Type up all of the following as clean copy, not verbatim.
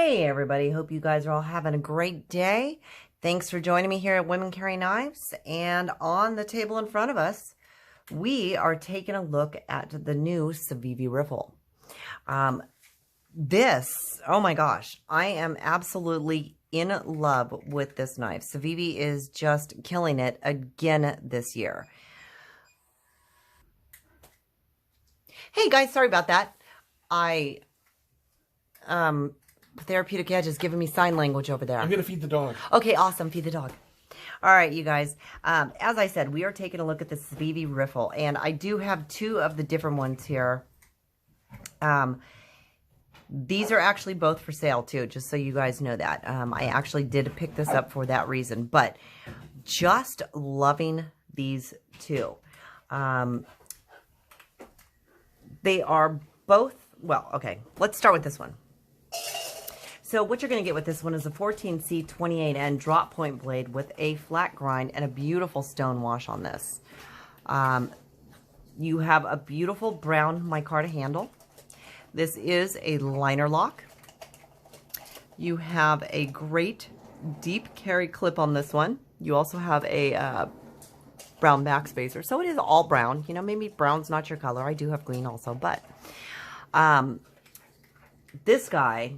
Hey everybody, hope you guys are all having a great day. Thanks for joining me here at Women Carry Knives. And on the table in front of us, we are taking a look at the new Civivi Riffle. Oh my gosh, I am absolutely in love with this knife. Civivi is just killing it again this year. Hey guys, sorry about that. Therapeutic Edge is giving me sign language over there. I'm going to feed the dog. Okay, awesome. Feed the dog. All right, you guys. As I said, we are taking a look at the Civivi Riffle, and I do have two of the different ones here. These are actually both for sale, too, just so you guys know that. I actually did pick this up for that reason, but just loving these two. They are both, well, okay, let's start with this one. So what you're going to get with this one is a 14C 28N drop point blade with a flat grind and a beautiful stone wash on this. You have a beautiful brown micarta handle. This is a liner lock. You have a great deep carry clip on this one. You also have a brown backspacer. So it is all brown. You know, maybe brown's not your color. I do have green also, but this guy...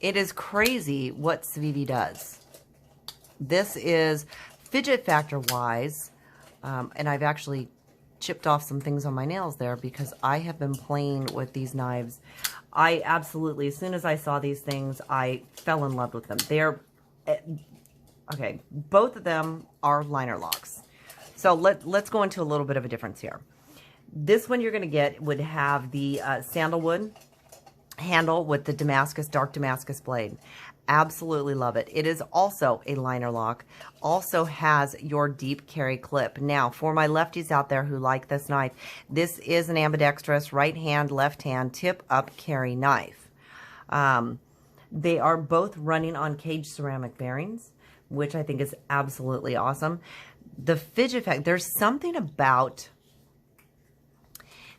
It is crazy what Civivi does. This is fidget factor wise, and I've actually chipped off some things on my nails there because I have been playing with these knives. I absolutely, as soon as I saw these things, I fell in love with them. They're, okay, both of them are liner locks. So let's go into a little bit of a difference here. This one you're going to get would have the sandalwood handle with the dark Damascus blade. Absolutely love it. It is also a liner lock. Also has your deep carry clip. Now, for my lefties out there who like this knife, this is an ambidextrous right hand, left hand tip up carry knife. They are both running on cage ceramic bearings, which I think is absolutely awesome. The fidget effect, there's something about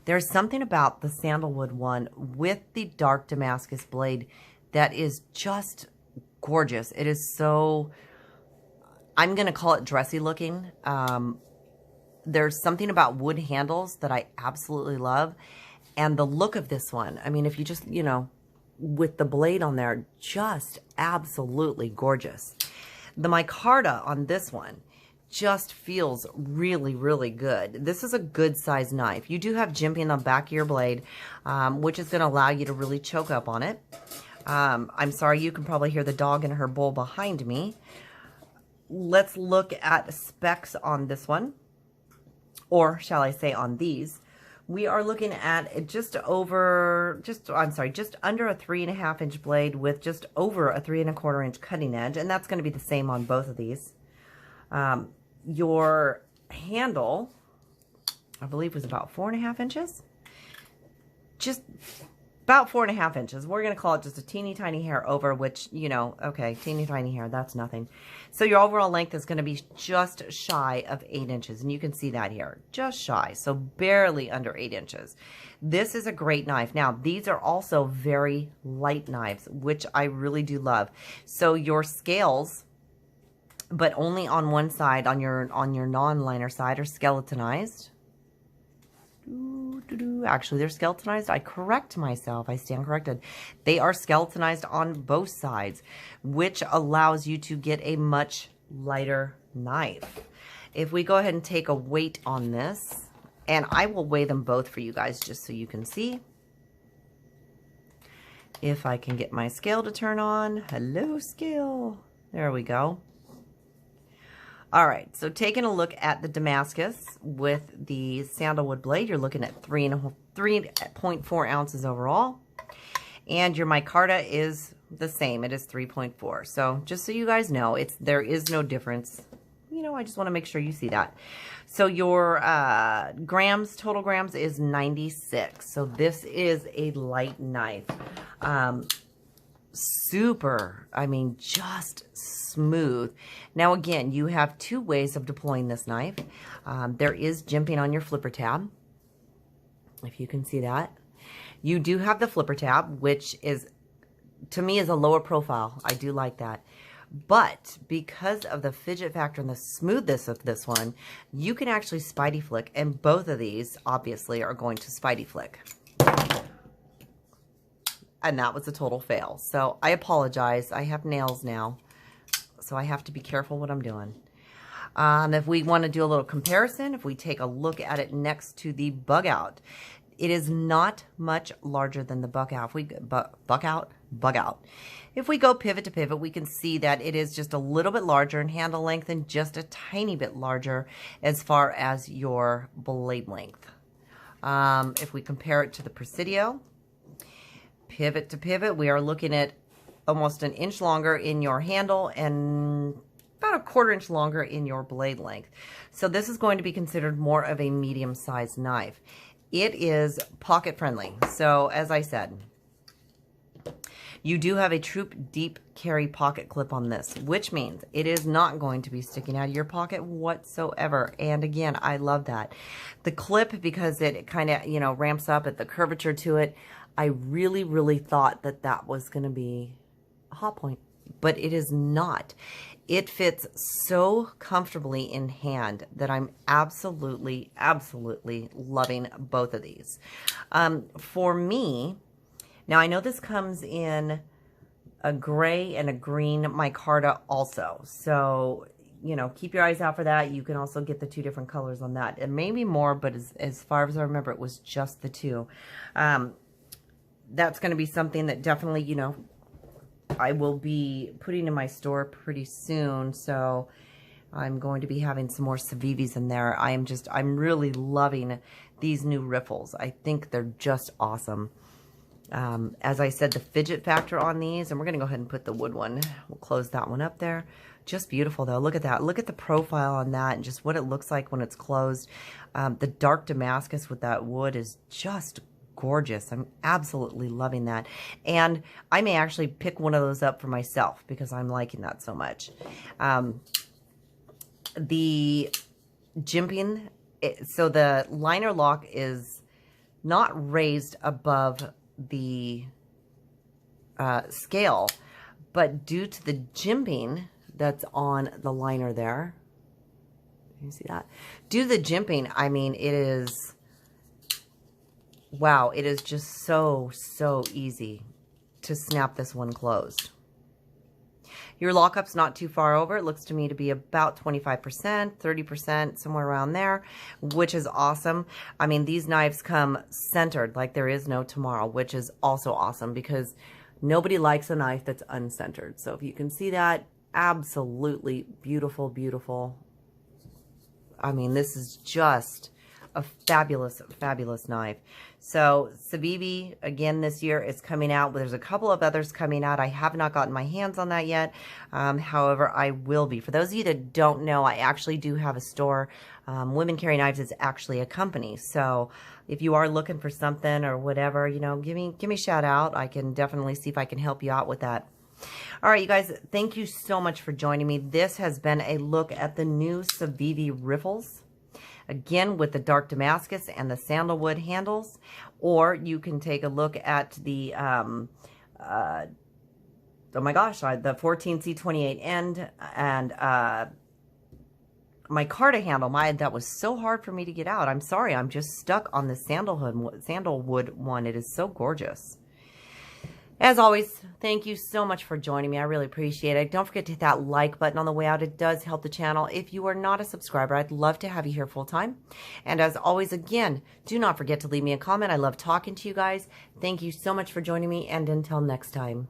the sandalwood one with the dark Damascus blade that is just gorgeous. It is so, I'm going to call it dressy looking. There's something about wood handles that I absolutely love. And the look of this one, I mean, if you just, you know, with the blade on there, just absolutely gorgeous. The micarta on this one just feels really, really good. This is a good size knife. You do have jimping on the back of your blade, which is going to allow you to really choke up on it. I'm sorry, you can probably hear the dog in her bowl behind me. Let's look at specs on this one, or shall I say on these. We are looking at just under a 3.5 inch blade with just over a 3.25 inch cutting edge, and that's going to be the same on both of these. Your handle, I believe, was about 4.5 inches. Just about 4.5 inches. We're going to call it just a teeny tiny hair over, which, you know, okay, teeny tiny hair, that's nothing. So your overall length is going to be just shy of 8 inches. And you can see that here, just shy. So barely under 8 inches. This is a great knife. Now, these are also very light knives, which I really do love. So your scales, but only on one side, on your non-liner side, are skeletonized. Actually, they're skeletonized. I correct myself. I stand corrected. They are skeletonized on both sides, which allows you to get a much lighter knife. If we go ahead and take a weight on this, and I will weigh them both for you guys just so you can see. If I can get my scale to turn on. Hello, scale. There we go. All right, so taking a look at the Damascus with the sandalwood blade, you're looking at 3.4 ounces overall. And your micarta is the same. It is 3.4. So just so you guys know, there is no difference. You know, I just want to make sure you see that. So your total grams is 96. So this is a light knife. Super, I mean, just smooth. Now, again, you have two ways of deploying this knife. There is jimping on your flipper tab, if you can see that. You do have the flipper tab, which is to me, is a lower profile. I do like that. But because of the fidget factor and the smoothness of this one, you can actually Spidey flick, and both of these obviously are going to Spidey flick. And that was a total fail. So I apologize. I have nails now, so I have to be careful what I'm doing. If we want to do a little comparison, if we take a look at it next to the bug out, it is not much larger than the bug out. If we bug out. If we go pivot to pivot, we can see that it is just a little bit larger in handle length and just a tiny bit larger as far as your blade length. If we compare it to the Presidio, pivot to pivot, we are looking at almost an inch longer in your handle and about a 1/4 inch longer in your blade length. So this is going to be considered more of a medium-sized knife. It is pocket friendly. So as I said, you do have a Troop Deep Carry pocket clip on this, which means it is not going to be sticking out of your pocket whatsoever. And again, I love that. The clip, because it kind of, you know, ramps up at the curvature to it, I really, really thought that that was going to be a hot point, but it is not. It fits so comfortably in hand that I'm absolutely, absolutely loving both of these. For me, now I know this comes in a gray and a green micarta also. So, you know, keep your eyes out for that. You can also get the 2 different colors on that. It may be more, but as far as I remember, it was just the 2. That's going to be something that definitely, you know, I will be putting in my store pretty soon. So I'm going to be having some more Civivis in there. I'm really loving these new riffles. I think they're just awesome. As I said, the fidget factor on these, and we're going to go ahead and put the wood one. We'll close that one up there. Just beautiful though. Look at that. Look at the profile on that and just what it looks like when it's closed. The dark Damascus with that wood is just gorgeous. I'm absolutely loving that. And I may actually pick one of those up for myself because I'm liking that so much. The jimping, so the liner lock is not raised above the scale, but due to the jimping that's on the liner there, you see that? Due to the jimping, I mean, it is... wow, it is just so easy to snap this one closed. Your lockup's not too far over. It looks to me to be about 25%, 30%, somewhere around there, which is awesome. I mean, these knives come centered like there is no tomorrow, which is also awesome because nobody likes a knife that's uncentered. So if you can see that, absolutely beautiful, beautiful. I mean, this is just a fabulous, fabulous knife. So Civivi, again, this year is coming out. There's a couple of others coming out. I have not gotten my hands on that yet. However, I will be. For those of you that don't know, I actually do have a store. Women Carry Knives is actually a company. So if you are looking for something or whatever, you know, give me a shout out. I can definitely see if I can help you out with that. All right, you guys, thank you so much for joining me. This has been a look at the new Civivi Riffles. Again, with the dark Damascus and the sandalwood handles, or you can take a look at the, oh my gosh, the 14C28 end and my micarta handle. That was so hard for me to get out. I'm sorry, I'm just stuck on the sandalwood one. It is so gorgeous. As always, thank you so much for joining me. I really appreciate it. Don't forget to hit that like button on the way out. It does help the channel. If you are not a subscriber, I'd love to have you here full time. And as always, again, do not forget to leave me a comment. I love talking to you guys. Thank you so much for joining me, and until next time.